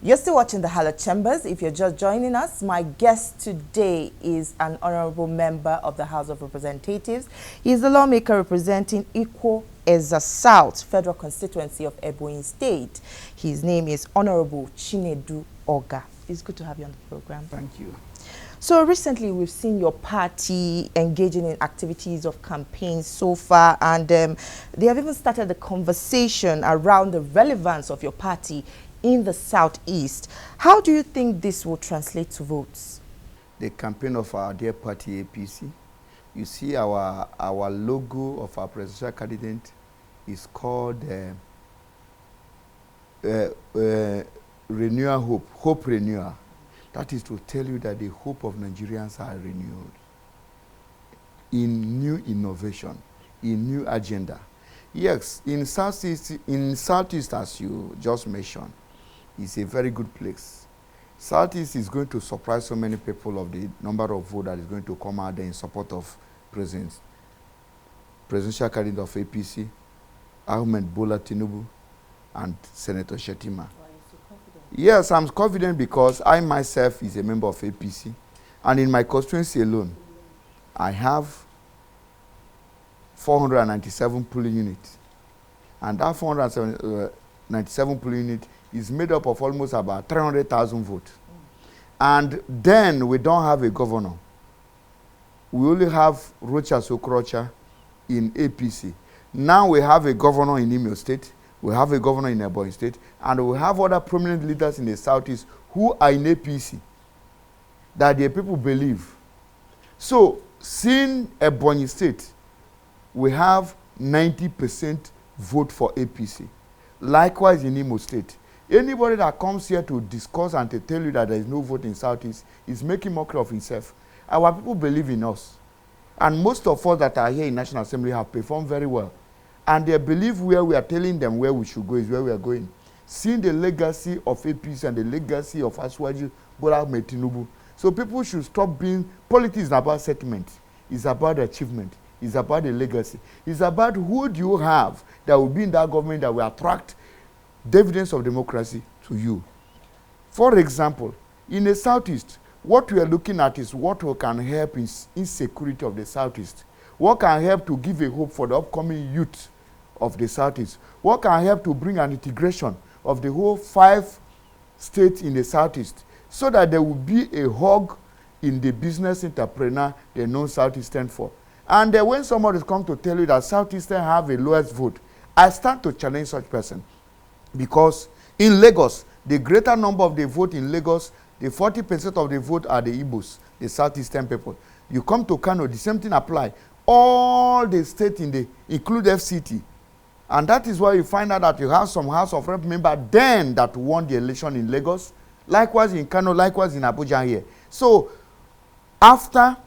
You're still watching the Hallowed Chambers. If you're just joining us, my guest today is an honorable member of the House of Representatives. He is the lawmaker representing Ikwo Eza South, Federal Constituency of Ebonyi State. His name is Honorable Chinedu Ogah. It's good to have you on the program. Thank you. So recently we've seen your party engaging in activities of campaigns so far, and they have even started a conversation around the relevance of your party in the Southeast. How do you think this will translate to votes? The campaign of our dear party APC, you see our logo of our presidential candidate is called Renewal Hope Renewal. That is to tell you that the hope of Nigerians are renewed in new innovation, in new agenda. Yes, in Southeast, as you just mentioned, is a very good place. Southeast is going to surprise so many people of the number of votes that is going to come out there in support of presidential candidate of APC, Ahmed Bola Tinubu, and Senator Shettima. Why are you so confident? Yes, I'm confident because I myself is a member of APC, and in my constituency alone, I have 497 polling units, and that 497 polling unit is made up of almost about 300,000 votes. And then we don't have a governor. We only have Rocha Sokrocha in APC. Now we have a governor in Imo State, we have a governor in Ebonyi State, and we have other prominent leaders in the Southeast who are in APC that the people believe. So, seeing Ebonyi State, we have 90% vote for APC. Likewise in Imo State. Anybody that comes here to discuss and to tell you that there is no vote in Southeast is making mockery of himself. Our people believe in us. And most of us that are here in National Assembly have performed very well. And they believe where we are telling them where we should go is where we are going. Seeing the legacy of APC and the legacy of Asiwaju, Bola, Ahmed Tinubu. So people should stop being, politics is about settlement. It's about achievement. It's about the legacy. It's about who do you have that will be in that government that will attract dividends of democracy to you. For example, in the Southeast, what we are looking at is what can help in insecurity of the Southeast. What can help to give a hope for the upcoming youth of the Southeast. What can help to bring an integration of the whole 5 states in the Southeast so that there will be a hug in the business entrepreneur the non-Southeast stand for. And when somebody comes to tell you that Southeastern have a lowest vote, I stand to challenge such person. Because in Lagos, the greater number of the vote in Lagos, the 40% of the vote are the Igbos, the Southeastern people. You come to Kano, the same thing apply. All the states include FCT. And that is why you find out that you have some House of Rep member then that won the election in Lagos, likewise in Kano, likewise in Abuja here. So, after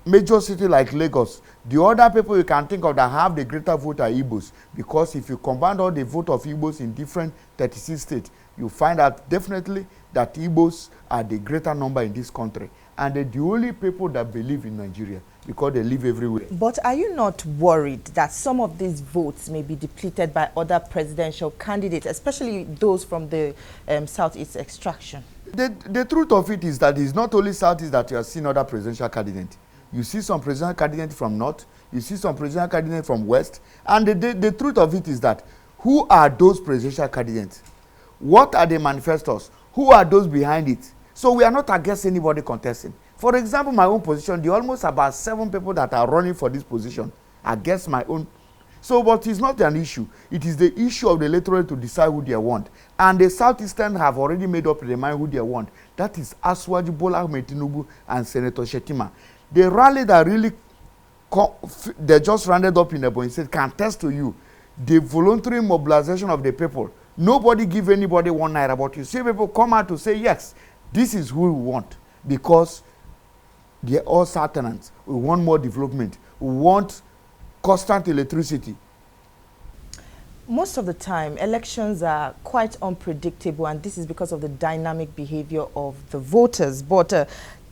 major city like Lagos, the other people you can think of that have the greater vote are Igbos. Because if you combine all the vote of Igbos in different 36 states, you find out definitely that Igbos are the greater number in this country. And they're the only people that believe in Nigeria because they live everywhere. But are you not worried that some of these votes may be depleted by other presidential candidates, especially those from the Southeast extraction? The truth of it is that it's not only Southeast that you are seeing other presidential candidates. You see some presidential candidates from North, you see some presidential candidates from West, and the truth of it is that who are those presidential candidates? What are the manifestos? Who are those behind it? So we are not against anybody contesting. For example, my own position, there are almost about 7 people that are running for this position against my own. So, but it's not an issue. It is the issue of the electorate to decide who they want. And the Southeastern have already made up their mind who they want. That is Asiwaju, Bola, Ahmed Tinubu, and Senator Shettima. The rally that really they just rounded up in Ebonyi State can attest to you the voluntary mobilization of the people. Nobody give anybody 1 naira, but you see people come out to say, yes, this is who we want, because they're all Southerners. We want more development. We want constant electricity. Most of the time, elections are quite unpredictable, and this is because of the dynamic behavior of the voters. But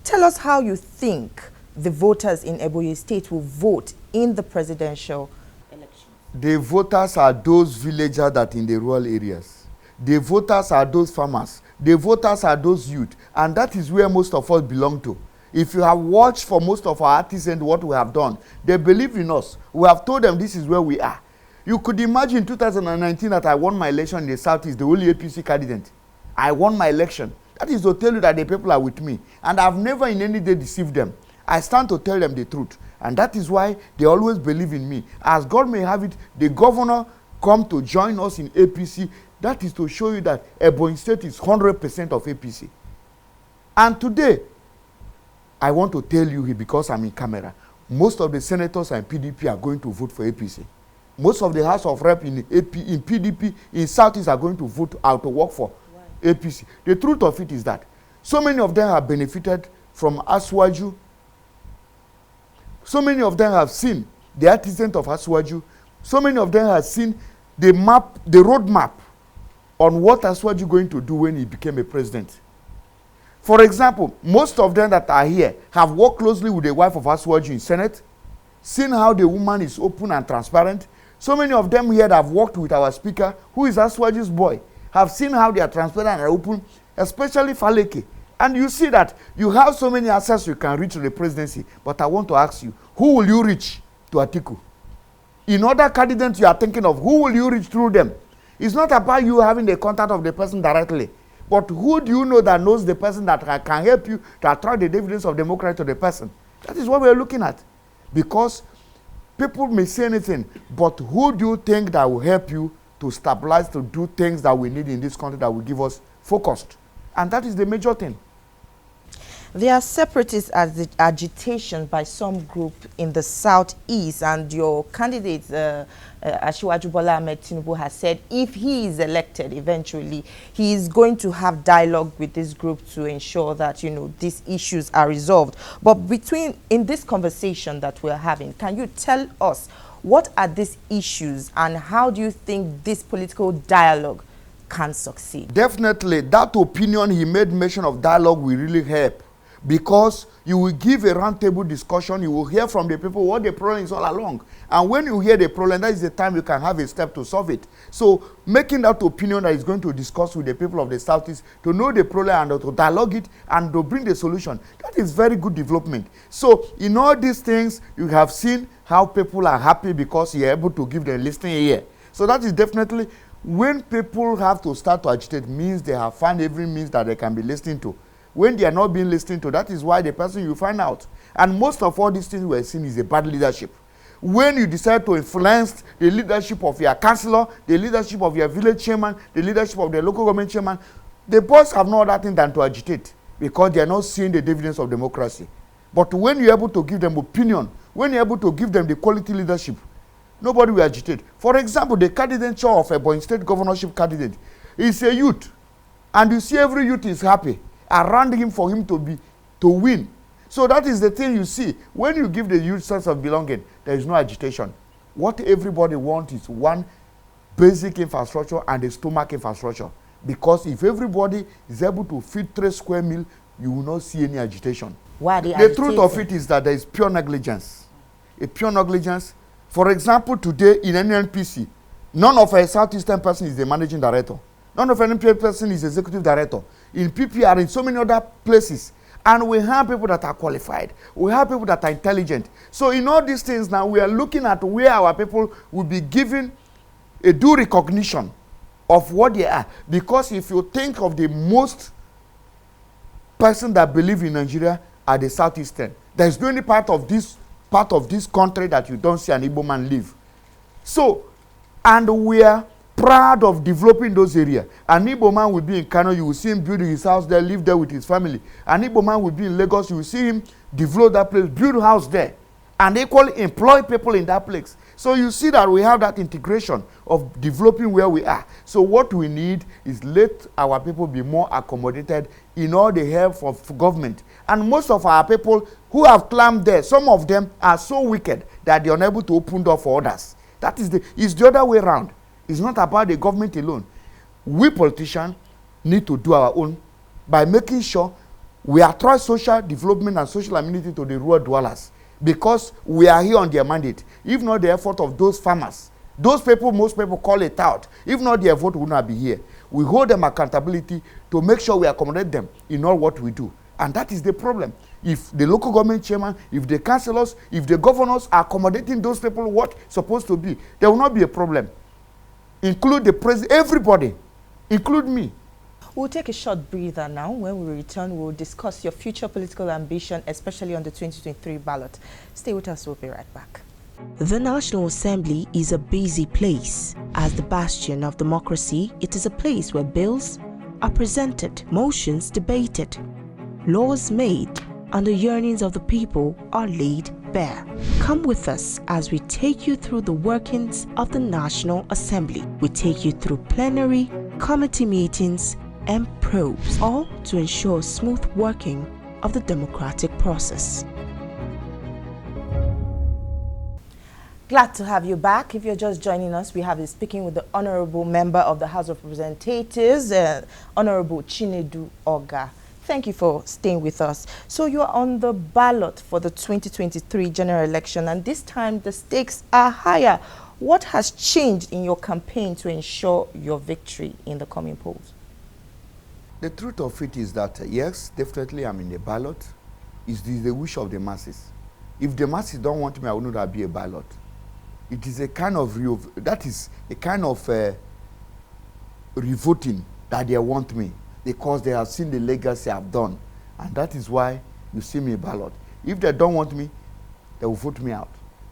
tell us how you think the voters in Ebonyi State will vote in the presidential election. The voters are those villagers that in the rural areas. the voters are those farmers, the voters are those youth, and that is where most of us belong to. If you have watched for most of our artisans what we have done, they believe in us. We have told them this is where we are. You could imagine in 2019 that I won my election in the Southeast, the only APC candidate. I won my election. That is to tell you that the people are with me. And I've never in any day deceived them. I stand to tell them the truth. And that is why they always believe in me. As God may have it, the governor come to join us in APC. That is to show you that Ebonyi State is 100% of APC. And today, I want to tell you here, because I'm in camera, most of the senators and PDP are going to vote for APC. Most of the House of Rep in PDP in Southeast are going to vote out to work for APC. The truth of it is that so many of them have benefited from Asiwaju. So many of them have seen the artisans of Asiwaju. So many of them have seen the map, the roadmap on what Asiwaju is going to do when he became a president. For example, most of them that are here have worked closely with the wife of Asiwaju in Senate, seen how the woman is open and transparent. So many of them here that have worked with our speaker, who is Asiwaju's boy, have seen how they are transparent and open, especially Faleke. And you see that you have so many access you can reach to the presidency. But I want to ask you, who will you reach to Atiku? In other candidates you are thinking of, who will you reach through them? It's not about you having the contact of the person directly. But who do you know that knows the person that can help you to attract the dividends of democracy to the person? That is what we are looking at. Because people may say anything, but who do you think that will help you to stabilize, to do things that we need in this country that will give us focused? And that is the major thing. There are separatist agitation by some group in the southeast, and your candidate, Asiwaju Bola Ahmed Tinubu, has said if he is elected eventually, he is going to have dialogue with this group to ensure that, you know, these issues are resolved. But in this conversation that we're having, can you tell us what are these issues and how do you think this political dialogue can succeed? Definitely, that opinion he made mention of dialogue will really help. Because you will give a roundtable discussion, you will hear from the people what the problem is all along. And when you hear the problem, that is the time you can have a step to solve it. So making that opinion that is going to discuss with the people of the Southeast to know the problem and to dialogue it and to bring the solution, that is very good development. So in all these things, you have seen how people are happy because you are able to give them listening ear. So that is definitely, when people have to start to agitate, means they have found every means that they can be listening to. When they are not being listened to, that is why the person you find out. And most of all these things we are seeing is a bad leadership. When you decide to influence the leadership of your councillor, the leadership of your village chairman, the leadership of the local government chairman, the boss have no other thing than to agitate because they are not seeing the dividends of democracy. But when you're able to give them opinion, when you're able to give them the quality leadership, nobody will agitate. For example, the candidature of a Ebonyi State governorship candidate is a youth. And you see every youth is happy around him for him to win. So that is the thing you see. When you give the youth sense of belonging, there is no agitation. What everybody wants is one basic infrastructure and a stomach infrastructure. Because if everybody is able to feed 3 square meals, you will not see any agitation. Why are they agitating? The truth of it is that there is pure negligence. A pure negligence. For example, today in NNPC, none of a Southeastern person is the managing director. None of any person is executive director. In PPR, in so many other places. And we have people that are qualified. We have people that are intelligent. So in all these things now, we are looking at where our people will be given a due recognition of what they are. Because if you think of the most person that believe in Nigeria are the Southeastern, there is no any part of this country that you don't see an Igbo man live. So, and we are proud of developing those areas. An Igbo man will be in Kano, you will see him building his house there, live there with his family. An Igbo man will be in Lagos, you will see him develop that place, build a house there, and equally employ people in that place. So you see that we have that integration of developing where we are. So what we need is let our people be more accommodated in all the help of government. And most of our people who have climbed there, some of them are so wicked that they are unable to open door for others. That is it's the other way around. It's not about the government alone. We politicians need to do our own by making sure we attract social development and social amenity to the rural dwellers, because we are here on their mandate. If not the effort of those farmers Those people, most people call it out. If not, their vote would not be here. We hold them accountability to make sure we accommodate them in all what we do. And that is the problem. If the local government chairman, if the councillors, if the governors are accommodating those people what supposed to be, there will not be a problem. Include the president, everybody, include me. We'll take a short breather now. When we return, we'll discuss your future political ambition, especially on the 2023 ballot. Stay with us, we'll be right back. The National Assembly is a busy place. As the bastion of democracy, it is a place where bills are presented, motions debated, laws made, and the yearnings of the people are laid bare. Come with us as we take you through the workings of the National Assembly. We take you through plenary, committee meetings, and probes, all to ensure smooth working of the democratic process. Glad to have you back. If you're just joining us, we have been speaking with the Honorable Member of the House of Representatives, Honorable Chinedu Ogah. Thank you for staying with us. So you are on the ballot for the 2023 general election, and this time the stakes are higher. What has changed in your campaign to ensure your victory in the coming polls? The truth of it is that, yes, definitely I'm in the ballot. It's the wish of the masses. If the masses don't want me, I would not be a ballot. It is a kind of, revoting that they want me because they have seen the legacy I've done. And that is why you see me a ballot. If they don't want me, they will vote me out.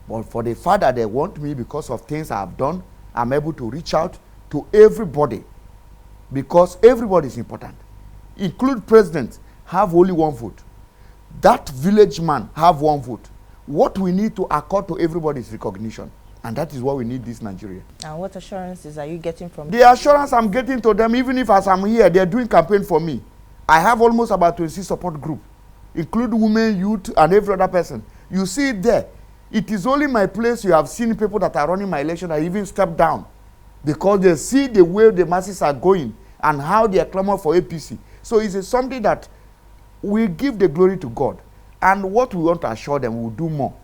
But for the fact that they want me because of things I've done, I'm able to reach out to everybody because everybody is important. Include presidents, have only one vote. That village man have one vote. What we need to accord to everybody is recognition. And that is what we need this Nigeria. And what assurances are you getting from them? The assurance I'm getting to them, even if as I'm here, they're doing campaign for me. I have almost about 26 support group, include women, youth, and every other person. You see it there. It is only my place you have seen people that are running my election that even step down because they see the way the masses are going and how they are clamoring for APC. So it's something that we give the glory to God. And what we want to assure them, we'll do more.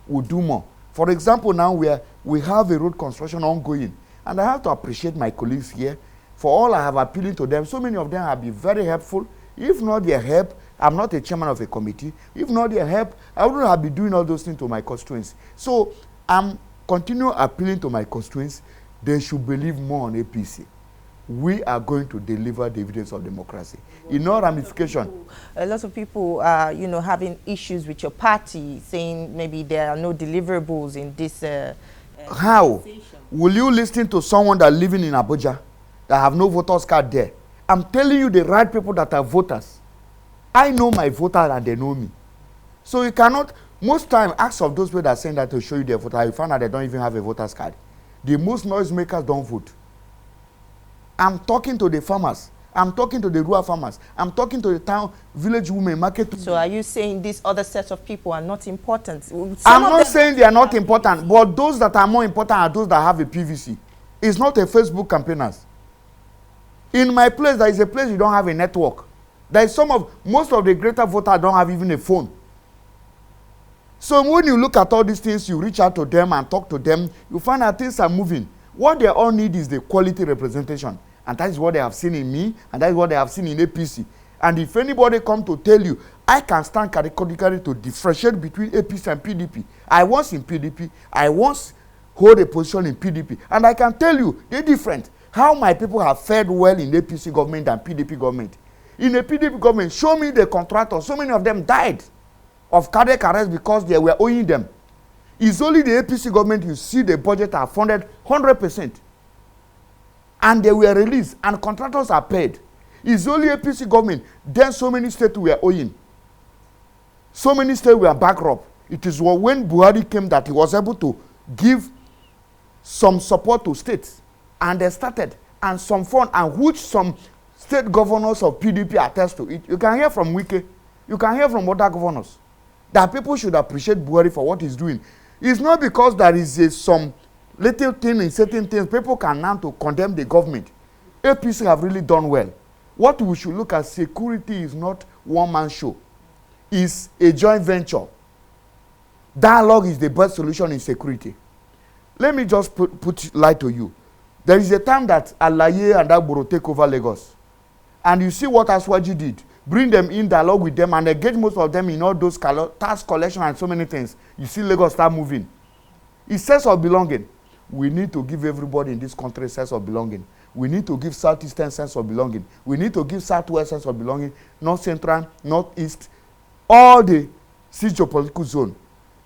We'll do more. For example, now we have a road construction ongoing. And I have to appreciate my colleagues here. For all I have appealing to them, so many of them have been very helpful. If not their help, I'm not a chairman of a committee. If not their help, I wouldn't have been doing all those things to my constituents. So I'm continuing appealing to my constituents. They should believe more on APC. We are going to deliver the evidence of democracy in all ramifications. A lot of people are, having issues with your party, saying maybe there are no deliverables in this. How will you listen to someone that living in Abuja that have no voters card there? I'm telling you the right people that are voters. I know my voters and they know me. So you cannot, most time, ask of those people that are saying that to show you their voter, you find out they don't even have a voters card. The most noisemakers don't vote. I'm talking to the farmers. I'm talking to the rural farmers. I'm talking to the town, village women, market. So are you saying these other sets of people are not important? I'm not saying they are not important, but those that are more important are those that have a PVC. It's not a Facebook campaigners. In my place, there is a place you don't have a network. There is most of the greater voters don't have even a phone. So when you look at all these things, you reach out to them and talk to them, you find out things are moving. What they all need is the quality representation. And that is what they have seen in me, and that is what they have seen in APC. And if anybody come to tell you, I can stand categorically to differentiate between APC and PDP. I was in PDP, I once hold a position in PDP, and I can tell you, they're different. How my people have fared well in APC government and PDP government. In a PDP government, show me the contractors, so many of them died of cardiac arrest because they were owing them. It's only the APC government you see the budget are funded 100%. And they were released and contractors are paid. It's only APC government. Then so many states were owing. So many states were bankrupt. It is when Buhari came that he was able to give some support to states. And they started. And some fund, and which some state governors of PDP attest to it. You can hear from Wike. You can hear from other governors. That people should appreciate Buhari for what he's doing. It's not because there is some little thing in certain things people can now to condemn the government. APC have really done well. What we should look at, security is not one-man show. It's a joint venture. Dialogue is the best solution in security. let me just put light to you. There is a time that Alaye and Agboro take over Lagos. And you see what Asiwaju did. Bring them in dialogue with them and engage most of them in all those tax collection and so many things. You see Lagos start moving. It's sense of belonging. We need to give everybody in this country a sense of belonging. We need to give Southeastern sense of belonging. We need to give Southwest sense of belonging, North Central, Northeast, all the six geopolitical zone.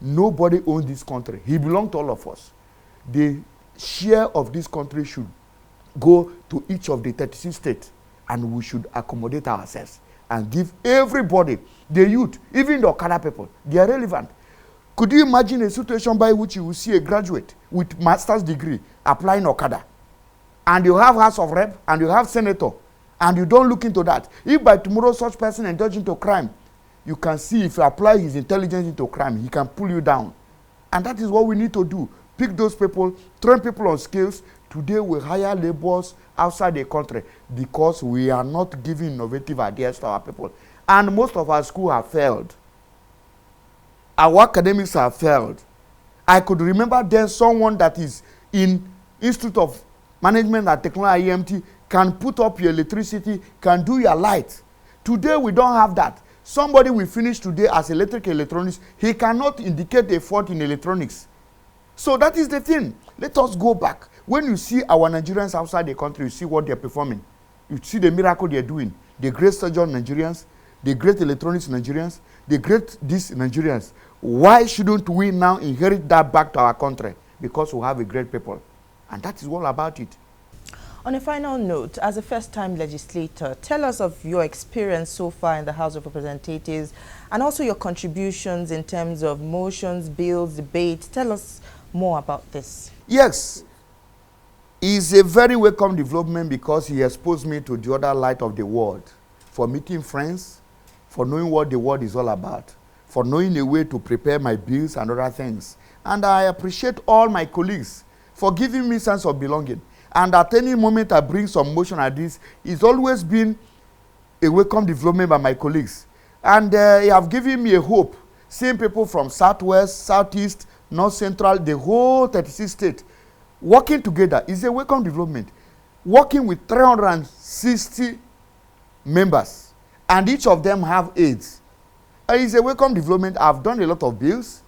Nobody owns this country. He belongs to all of us. The share of this country should go to each of the 36 states, and we should accommodate ourselves and give everybody, the youth, even the Okada people, they are relevant. Could you imagine a situation by which you will see a graduate with master's degree applying Okada, and you have House of Rep, and you have Senator, and you don't look into that? If by tomorrow such person indulge into crime, you can see if you apply his intelligence into crime, he can pull you down. And that is what we need to do. Pick those people, train people on skills. Today we hire laborers outside the country because we are not giving innovative ideas to our people. And most of our schools have failed. Our academics have failed. I could remember then someone that is in Institute of Management and Technology, IMT, can put up your electricity, can do your light. Today we don't have that. Somebody will finish today as electronics, he cannot indicate a fault in electronics. So that is the thing. Let us go back. When you see our Nigerians outside the country, you see what they're performing. You see the miracle they're doing. The great surgeon Nigerians, the great electronics Nigerians, the great these Nigerians. Why shouldn't we now inherit that back to our country? Because we have a great people. And that is all about it. On a final note, as a first-time legislator, tell us of your experience so far in the House of Representatives and also your contributions in terms of motions, bills, debate. Tell us more about this. Yes. It's a very welcome development because he exposed me to the other light of the world, for meeting friends, for knowing what the world is all about, for knowing a way to prepare my bills and other things. And I appreciate all my colleagues for giving me sense of belonging. And at any moment I bring some motion at this, it's always been a welcome development by my colleagues. And they have given me a hope, seeing people from Southwest, Southeast, North Central, the whole 36 states, working together is a welcome development. Working with 360 members, and each of them have aides. It's a welcome development. I've done a lot of bills.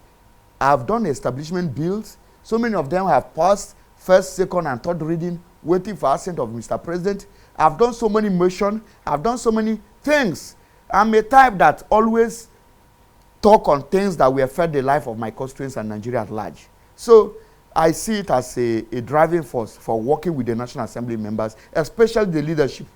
I've done establishment bills. So many of them have passed first, second, and third reading, waiting for assent of Mr. President. I've done so many motions. I've done so many things. I'm a type that always talk on things that will affect the life of my constituents and Nigeria at large. So I see it as a driving force for working with the National Assembly members, especially the leadership.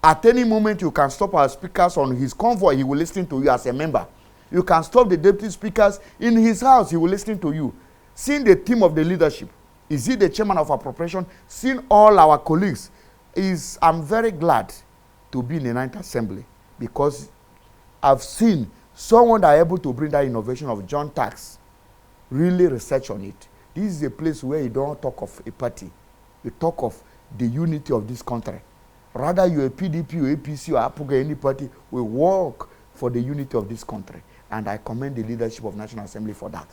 At any moment, you can stop our speakers on his convoy, he will listen to you as a member. You can stop the deputy speakers in his house, he will listen to you. Seeing the team of the leadership, is he the chairman of appropriation? Seeing all our colleagues, I'm very glad to be in the Ninth Assembly because I've seen someone that are able to bring that innovation of John Tax, really research on it. This is a place where you don't talk of a party. You talk of the unity of this country. Rather, you're a PDP or APC or APUGA, any party, we work for the unity of this country. And I commend the leadership of National Assembly for that.